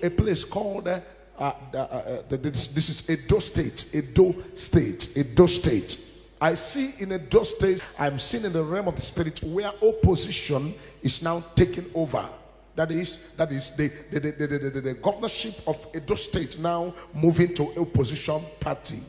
a place called this is Edo State. Edo State. I see in Edo State, I'm seeing in the realm of the spirit where opposition is now taking over. That is the governorship of Edo State now moving to opposition party,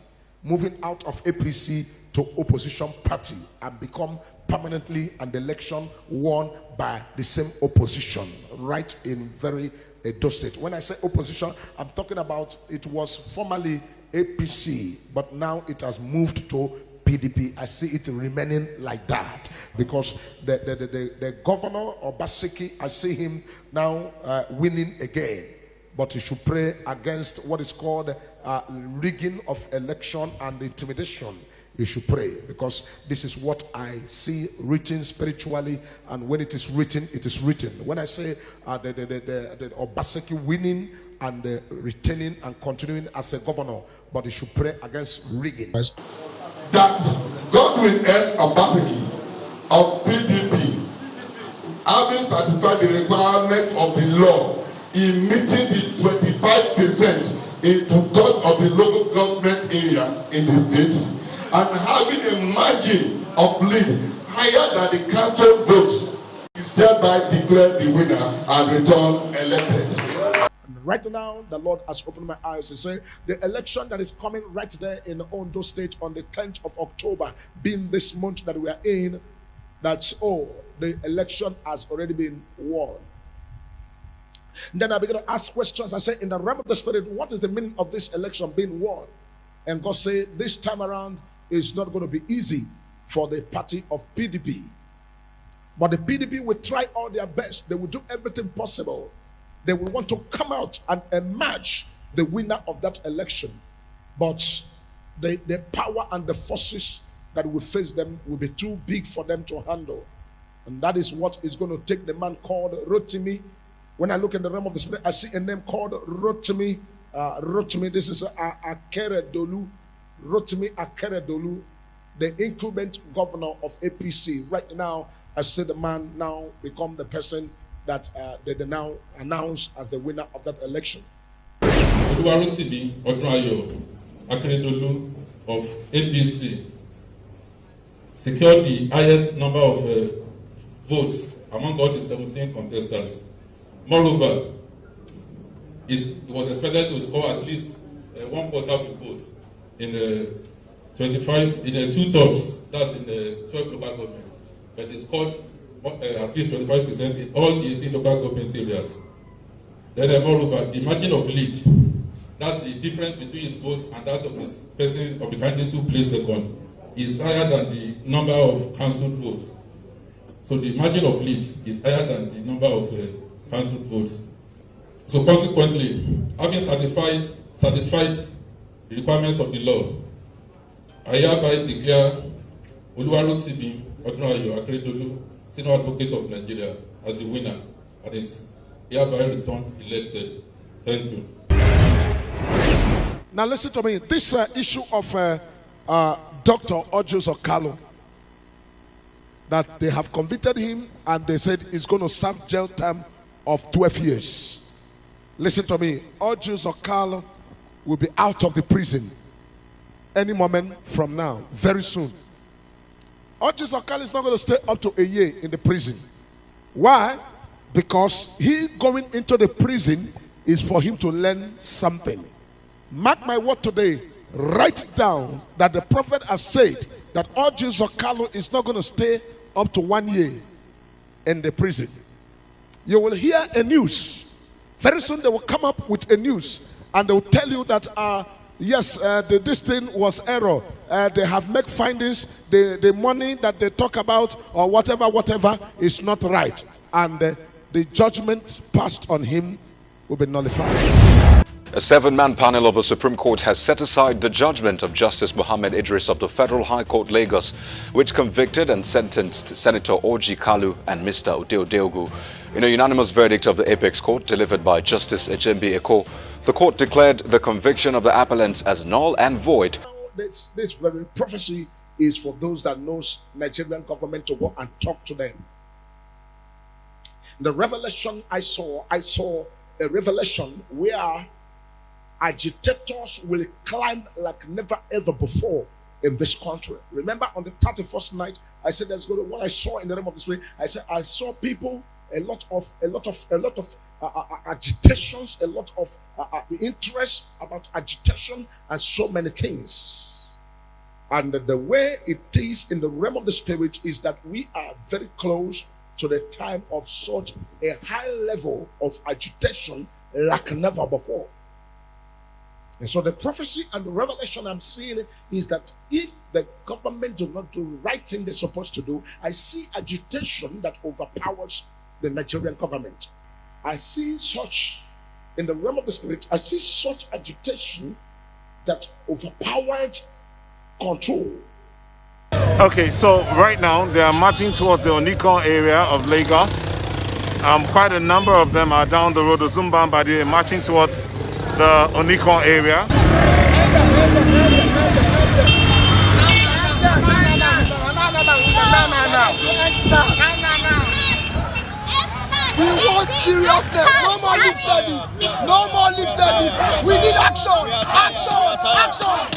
moving out of APC to opposition party, and become permanently an election won by the same opposition right in very Edo State. When I say opposition, I'm talking about it was formerly APC, but now it has moved to PDP. I see it remaining like that because the governor Obaseki, I see him now winning again, but he should pray against what is called rigging of election and intimidation. You should pray because this is what I see written spiritually, and when it is written, it is written. When I say the Obaseki winning and retaining and continuing as a governor, but you should pray against rigging. That God will help Obaseki of PDP, having satisfied the requirement of the law in meeting the 25% in two-thirds of the local government area in the state, and having a margin of lead higher than the council votes, is thereby declared the winner and returned elected. Right now, the Lord has opened my eyes to say the election that is coming right there in Ondo State on the 10th of October, being this month that we are in, that's the election has already been won. Then I begin to ask questions. I say, in the realm of the spirit, what is the meaning of this election being won? And God said, this time around, it's not going to be easy for the party of PDP. But the PDP will try all their best. They will do everything possible. They will want to come out and emerge the winner of that election. But the power and the forces that will face them will be too big for them to handle. And that is what is going to take the man called Rotimi. When I look in the realm of the spirit, I see a name called Rotimi. Rotimi, this is Akeredolu. Rotimi Akeredolu, the incumbent governor of APC. Right now, I see the man now become the person that they now announce as the winner of that election. Rotimi Akeredolu of APC secured the highest number of votes among all the 17 contestants. Moreover, it was expected to score at least 1/4 of the votes in 2/3, that's in the 12 local governments, but it scored at least 25% in all the 18 local government areas. Then moreover, the margin of lead, that's the difference between his vote and that of this person of the candidate who placed second, is higher than the number of cancelled votes. So the margin of lead is higher than the number of cancelled votes. So consequently, having satisfied the requirements of the law, I hereby declare Oluwarotimi Odunayo Akeredolu, Senior Advocate of Nigeria, as the winner and is hereby returned elected. Thank you. Now listen to me. This issue of Dr. Ojus Okalo, that they have convicted him and they said he's going to serve jail term of 12 years. Listen to me. Ojus Okalo will be out of the prison any moment from now, very soon. Ojus Okalo is not going to stay up to a year in the prison. Why? Because he going into the prison is for him to learn something. Mark my word today. Write down that the prophet has said that Ojus Okalo is not going to stay up to 1 year in the prison. You will hear a news. Very soon they will come up with a news and they will tell you that yes, this thing was error. They have made findings. The money that they talk about or whatever is not right. And the judgment passed on him will be nullified. A 7-man panel of the Supreme Court has set aside the judgment of Justice Muhammad Idris of the Federal High Court, Lagos, which convicted and sentenced Senator Orji Kalu and Mr. Ode Odeogu. In a unanimous verdict of the Apex Court delivered by Justice Ejembi Eko, the court declared the conviction of the appellants as null and void. This very prophecy is for those that knows Nigerian government to go and talk to them. The revelation I saw a revelation where agitators will climb like never ever before in this country. Remember, on the 31st night, I said there's going to, what I saw in the realm of the spirit. I said I saw people, a lot of agitations, a lot of interest about agitation, and so many things. And the way it is in the realm of the spirit is that we are very close to the time of such a high level of agitation like never before. And so the prophecy and the revelation I'm seeing is that if the government do not do the right thing they're supposed to do, I see agitation that overpowers the Nigerian government. I see such, in the realm of the spirit, I see such agitation that overpowered control. Okay, so right now they are marching towards the Onikon area of Lagos. Quite a number of them are down the road to Zumbambadi, marching towards the Onikon area. We want seriousness. No more lip service. No more lip service. We need action. Action. Action.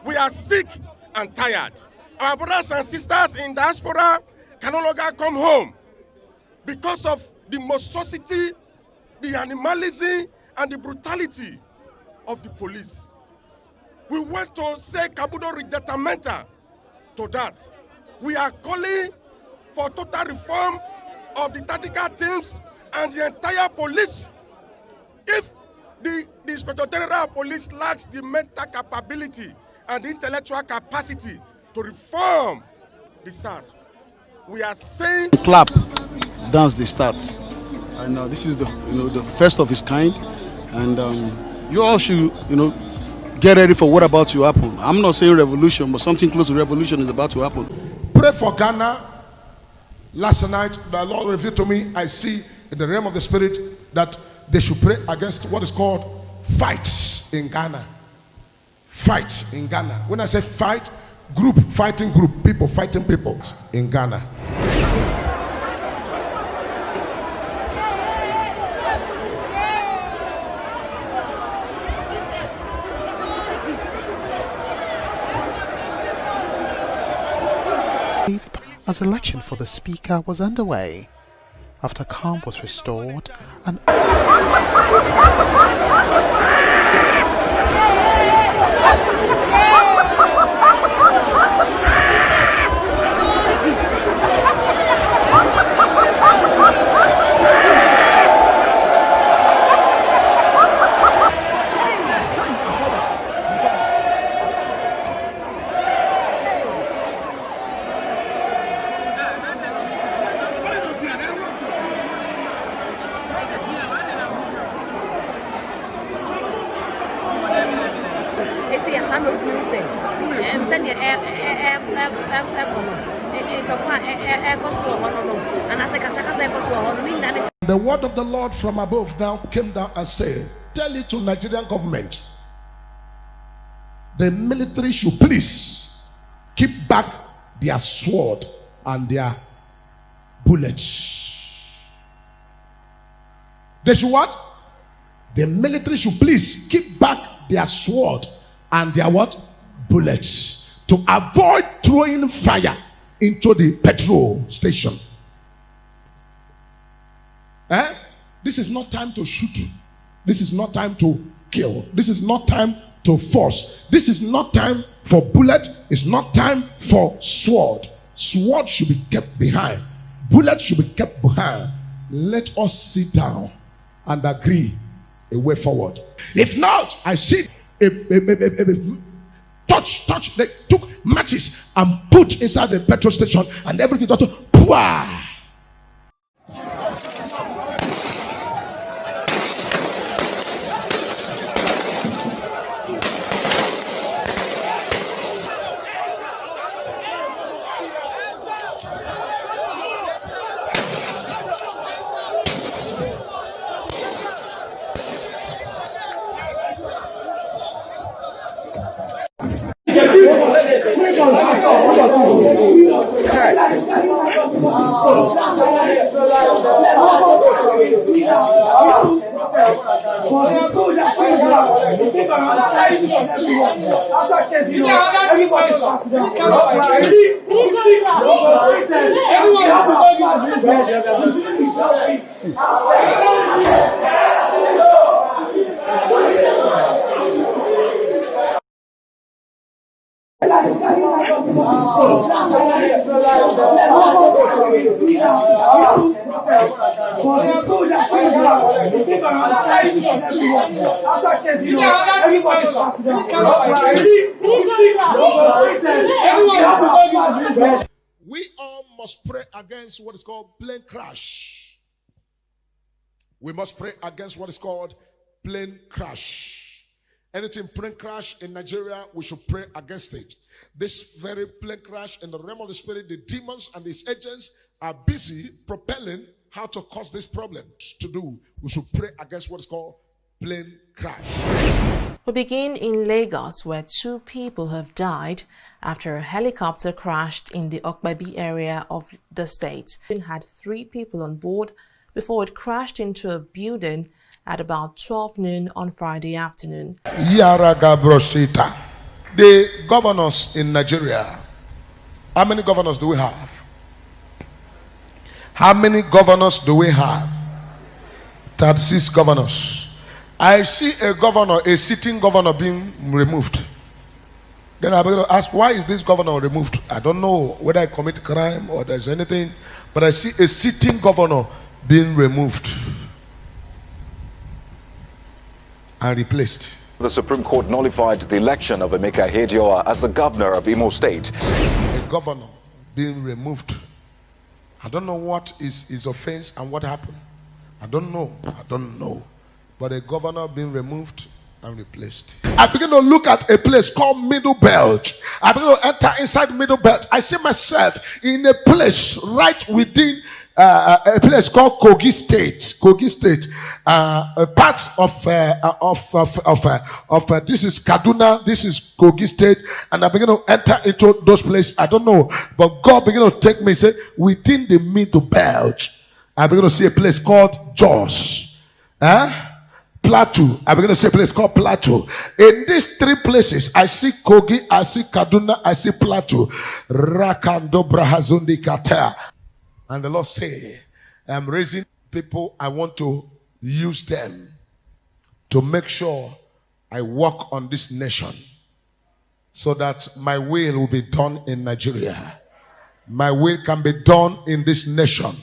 We are sick and tired. Our brothers and sisters in diaspora can no longer come home because of the monstrosity, the animalism, and the brutality of the police. We want to say Kabudo Rigetamenta to that. We are calling for total reform of the tactical teams and the entire police. If the Inspector General of Police lacks the mental capability and the intellectual capacity to reform the SARS, we are saying clap, dance they start, and this is the first of its kind, and you all should get ready for what about to happen. I'm not saying revolution, but something close to revolution is about to happen. Pray for Ghana. Last night, the Lord revealed to me, I see in the realm of the spirit that they should pray against what is called fights in Ghana. Fight in Ghana. When I say fight, group fighting group, people fighting people in Ghana. As election for the Speaker was underway, after calm was restored and the word of the Lord from above now came down and said, tell it to Nigerian government, the military should please keep back their sword and their bullets. They should what? The military should please keep back their sword and their what? Bullets, to avoid throwing fire into the petrol station. This is not time to shoot. This is not time to kill. This is not time to force. This is not time for bullet. It's not time for sword. Sword should be kept behind. Bullet should be kept behind. Let us sit down and agree a way forward. If not, I see touch. They took matches and put inside the petrol station and everything. Pwah! We all must pray against what is called plane crash. We must pray against what is called plane crash. Anything plane crash in Nigeria, we should pray against it. This very plane crash in the realm of the spirit, the demons and these agents are busy propelling how to cause this problem to do. We should pray against what is called plane crash. We begin in Lagos, where 2 people have died after a helicopter crashed in the Okpebi area of the state. It had 3 people on board before it crashed into a building at about 12 noon on Friday afternoon. The governors in Nigeria, how many governors do we have? How many governors do we have? 36 governors. I see a governor, a sitting governor being removed. Then I'm going to ask, why is this governor removed? I don't know whether I commit crime or there's anything, but I see a sitting governor being removed and replaced. The Supreme Court nullified the election of Emeka Hedioa as the governor of Imo State. A governor being removed. I don't know what is his offense and what happened. I don't know. But a governor being removed and replaced. I begin to look at a place called Middle Belt. I begin to enter inside Middle Belt. I see myself in a place right within a place called Kogi State. A part of this is Kaduna. This is Kogi State, and I begin to enter into those places. I don't know, but God begin to take me. Say within the Middle Belt, I begin to see a place called Jos. Plateau. I begin to see a place called Plateau. In these 3 places, I see Kogi, I see Kaduna, I see Plateau. Rakando Brahazundi Kata. And the Lord say, I'm raising people, I want to use them to make sure I work on this nation so that my will be done in Nigeria. My will can be done in this nation.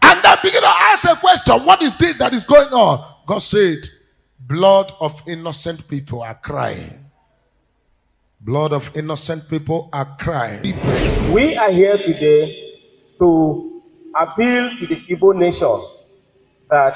And I begin to ask a question, what is this that is going on? God said, blood of innocent people are crying. Blood of innocent people are crying. We are here today to appeal to the Igbo nation that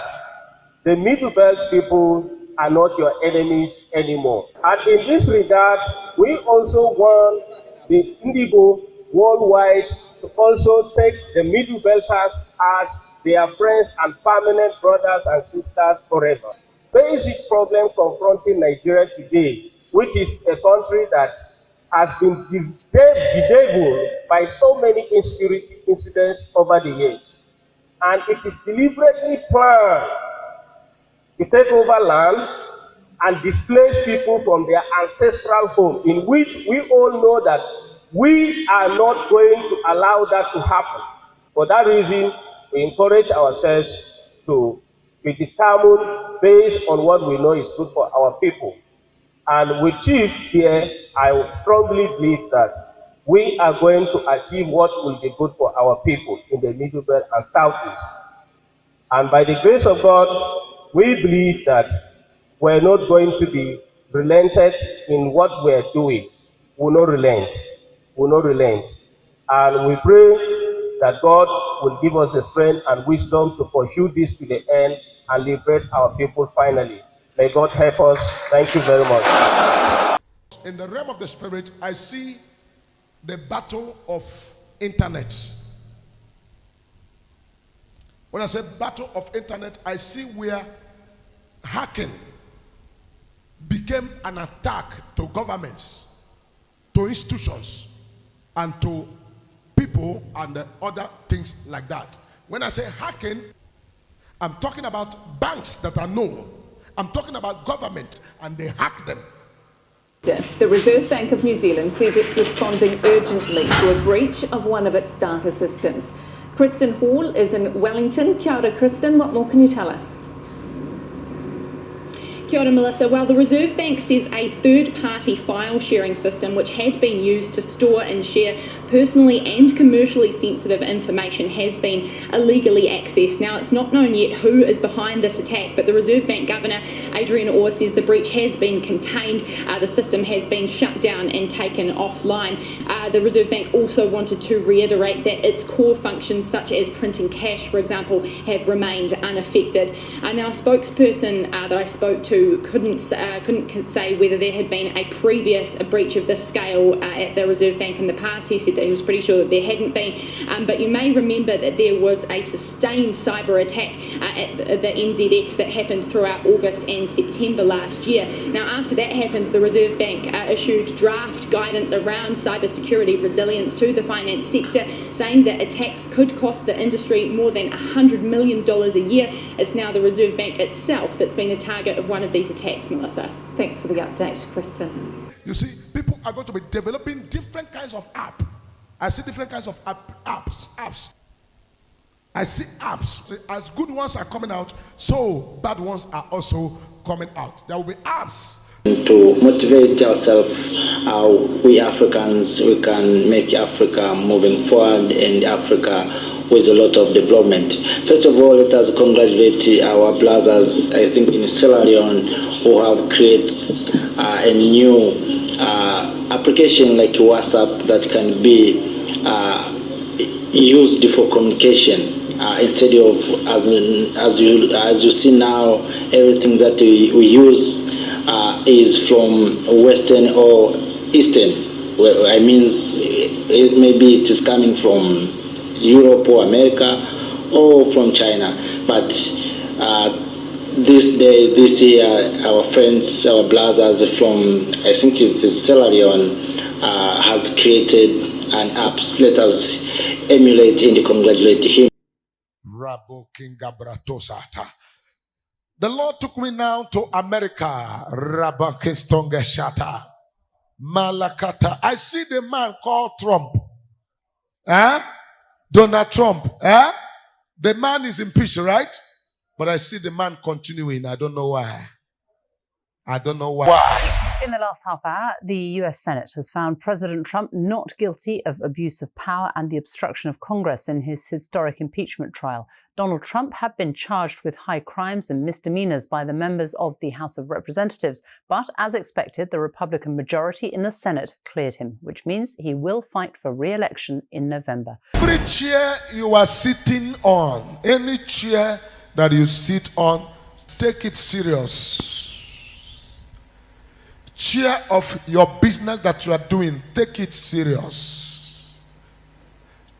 the Middle Belt people are not your enemies anymore. And in this regard, we also want the Indigo worldwide to also take the Middle Belters as their friends and permanent brothers and sisters forever. Basic problem confronting Nigeria today, which is a country that has been bedeviled by so many insecurity incidents over the years. And it is deliberately planned to take over land and displace people from their ancestral home, in which we all know that we are not going to allow that to happen. For that reason, we encourage ourselves to be determined based on what we know is good for our people. And with Chief here, I strongly believe that we are going to achieve what will be good for our people in the Middle Belt and Southeast. And by the grace of God, we believe that we're not going to be relented in what we're doing. We'll not relent. We'll not relent. And we pray that God will give us the strength and wisdom to pursue this to the end and liberate our people finally. May God help us. Thank you very much. In the realm of the spirit, I see the battle of internet. When I say battle of internet, I see where hacking became an attack to governments, to institutions, and to people and other things like that. When I say hacking, I'm talking about banks that are known. I'm talking about government, and they hack them. The Reserve Bank of New Zealand says it's responding urgently to a breach of one of its data systems. Kristen Hall is in Wellington. Kia ora, Kristen. What more can you tell us? Kia ora, Melissa. Well, the Reserve Bank says a third-party file sharing system which had been used to store and share personally and commercially sensitive information has been illegally accessed. Now, it's not known yet who is behind this attack, but the Reserve Bank Governor, Adrian Orr, says the breach has been contained. The system has been shut down and taken offline. The Reserve Bank also wanted to reiterate that its core functions, such as printing cash, for example, have remained unaffected. Now, a spokesperson that I spoke to couldn't say whether there had been a previous breach of this scale at the Reserve Bank in the past. He said that he was pretty sure that there hadn't been, but you may remember that there was a sustained cyber attack at the NZX that happened throughout August and September last year. Now, after that happened, the Reserve Bank issued draft guidance around cybersecurity resilience to the finance sector, saying that attacks could cost the industry more than $100 million a year. It's now the Reserve Bank itself that's been the target of one of these attacks, Melissa. Thanks for the update, Kristen. You see, people are going to be developing different kinds of apps. I see different kinds of apps. I see apps. As good ones are coming out, so bad ones are also coming out. There will be apps. To motivate ourselves, how we Africans, we can make Africa moving forward and Africa with a lot of development. First of all, let us congratulate our brothers, I think in Sierra Leone, who have created a new application like WhatsApp that can be used for communication instead of as you see now, everything that we use is from Western or Eastern. Well, I mean, maybe it is coming from Europe or America or from China, but this year, our friends, our brothers from, I think it's Sierra Leone, has created an app. Let us emulate and congratulate him. The Lord took me now to America. Malakata. I see the man called Trump. Donald Trump. The man is impeached, right? But I see the man continuing. I don't know why. In the last half hour, the US Senate has found President Trump not guilty of abuse of power and the obstruction of Congress in his historic impeachment trial. Donald Trump had been charged with high crimes and misdemeanors by the members of the House of Representatives, but as expected, the Republican majority in the Senate cleared him, which means he will fight for re-election in November. Every chair you are sitting on, any chair that you sit on, take it serious. Chair of your business that you are doing, take it serious.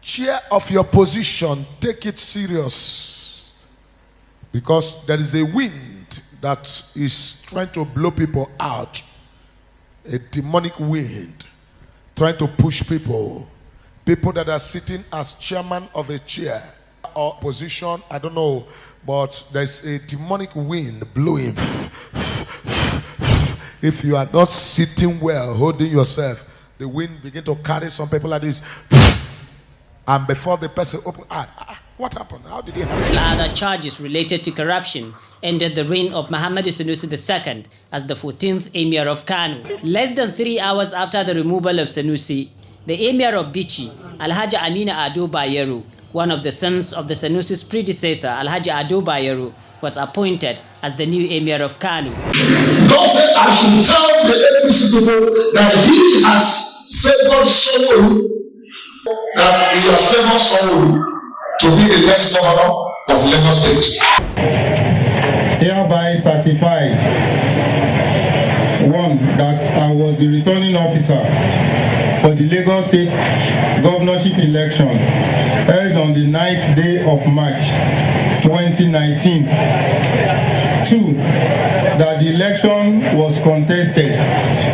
Chair of your position, take it serious. Because there is a wind that is trying to blow people out. A demonic wind trying to push people. People that are sitting as chairman of a chair or position, I don't know, but there's a demonic wind blowing. If you are not sitting well, holding yourself, the wind begin to carry some people like this. And before the person open, what happened? How did it happen? Other charges related to corruption ended the reign of Muhammadu Sanusi II as the 14th Emir of Kano. Less than 3 hours after the removal of Sanusi, the Emir of Bichi, Alhaji Amina Ado Bayero, one of the sons of the Sanusi's predecessor, Alhaji Ado Bayero, was appointed as the new Emir of Kano. God said, I should tell the NPC people that he has favored someone, to be the next governor of Lagos State. Hereby certified, one, that I was the returning officer for the Lagos State governorship election held on the 9th day of March 2019. 2, that the election was contested.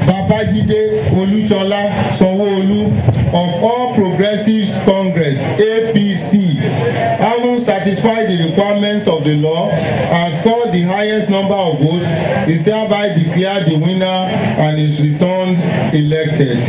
Babajide Olushola Sanwo-Olu of All Progressives Congress, APC, having satisfied the requirements of the law and scored the highest number of votes, is hereby declared the winner and is returned elected.